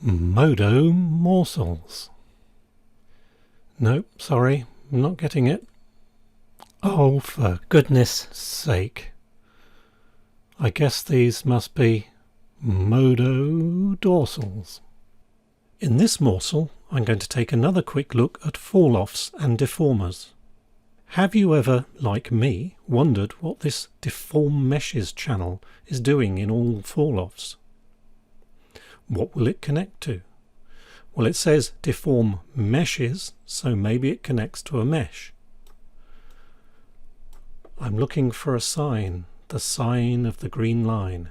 MODO Morsels. Nope, sorry, I'm not getting it. Oh, for goodness sake. I guess these must be MODO dorsals. In this morsel, I'm going to take another quick look at Falloffs and Deformers. Have you ever, like me, wondered what this Deform Meshes channel is doing in all Falloffs? What will it connect to? Well, it says Deform Meshes, so maybe it connects to a mesh. I'm looking for a sign, the sign of the green line.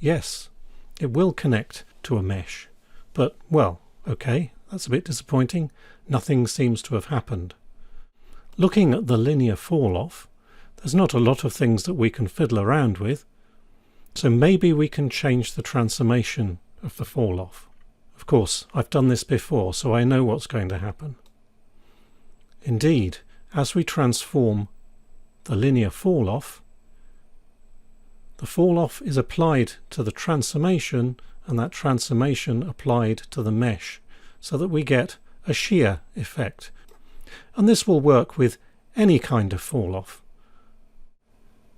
Yes, it will connect to a mesh, but, well, okay, that's a bit disappointing. Nothing seems to have happened. Looking at the linear Falloff, there's not a lot of things that we can fiddle around with, so maybe we can change the transformation of the Falloff. Of course, I've done this before, so I know what's going to happen. Indeed, as we transform the linear Falloff, the Falloff is applied to the transformation, and that transformation applied to the mesh, so that we get a shear effect. And this will work with any kind of Falloff.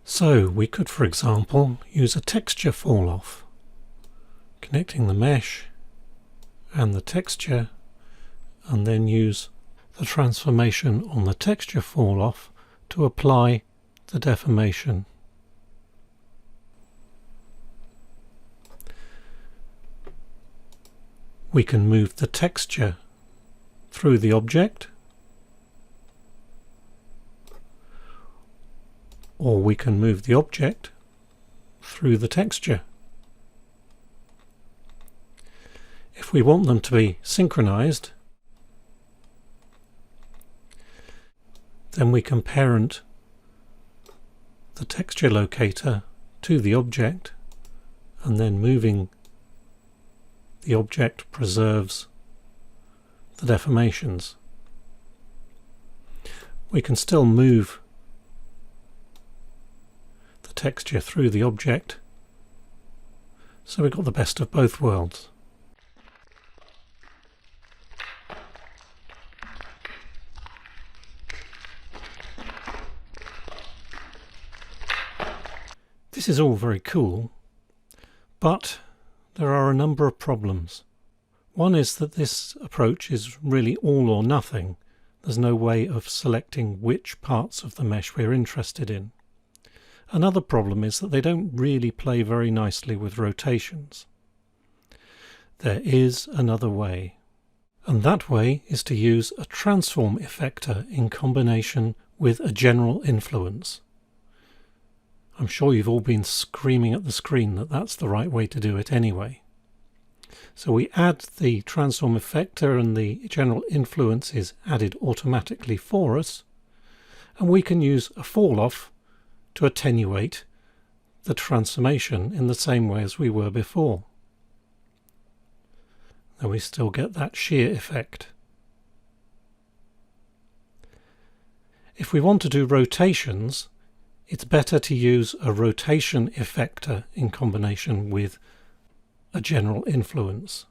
So we could, for example, use a texture Falloff, connecting the mesh and the texture, and then use the transformation on the texture Falloff to apply the deformation. We can move the texture through the object, or we can move the object through the texture. If we want them to be synchronized, then we can parent the texture locator to the object, and then moving the object preserves the deformations. We can still move the texture through the object, so we've got the best of both worlds. This is all very cool, but there are a number of problems. One is that this approach is really all or nothing. There's no way of selecting which parts of the mesh we're interested in. Another problem is that they don't really play very nicely with rotations. There is another way, and that way is to use a transform effector in combination with a general influence. I'm sure you've all been screaming at the screen that that's the right way to do it anyway. So we add the transform effector, and the general influence is added automatically for us, and we can use a Falloff to attenuate the transformation in the same way as we were before. Then we still get that shear effect. If we want to do rotations, it's better to use a rotation effector in combination with a general influence.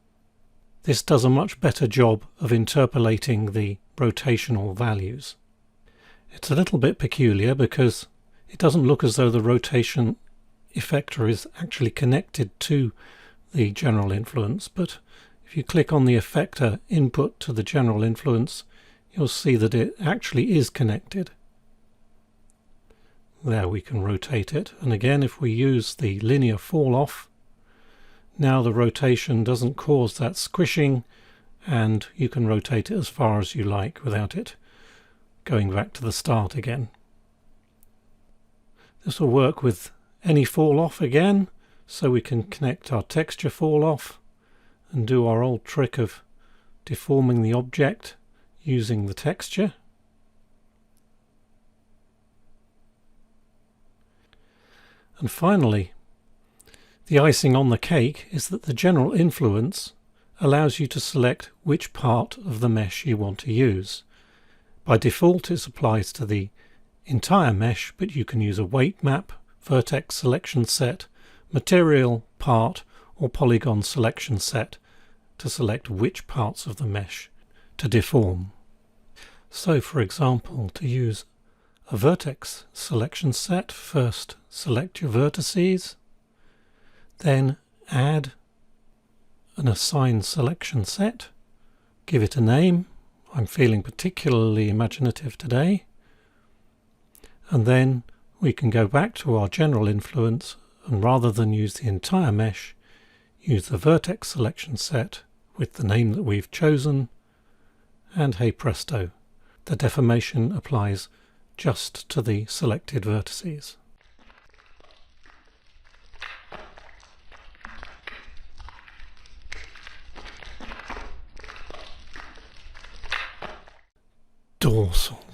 This does a much better job of interpolating the rotational values. It's a little bit peculiar because it doesn't look as though the rotation effector is actually connected to the general influence, but if you click on the effector input to the general influence, you'll see that it actually is connected. There, we can rotate it, and again, if we use the linear Falloff, now the rotation doesn't cause that squishing, and you can rotate it as far as you like without it going back to the start again. This will work with any Falloff again, so we can connect our texture Falloff and do our old trick of deforming the object using the texture. And finally, the icing on the cake is that the general influence allows you to select which part of the mesh you want to use. By default, it applies to the entire mesh, but you can use a weight map, vertex selection set, material, part, or polygon selection set to select which parts of the mesh to deform. So, for example, to use a vertex selection set, first select your vertices, then add an assigned selection set, give it a name. I'm feeling particularly imaginative today. And then we can go back to our general influence, and rather than use the entire mesh, use the vertex selection set with the name that we've chosen, and hey presto, the deformation applies just to the selected vertices. Dorsal.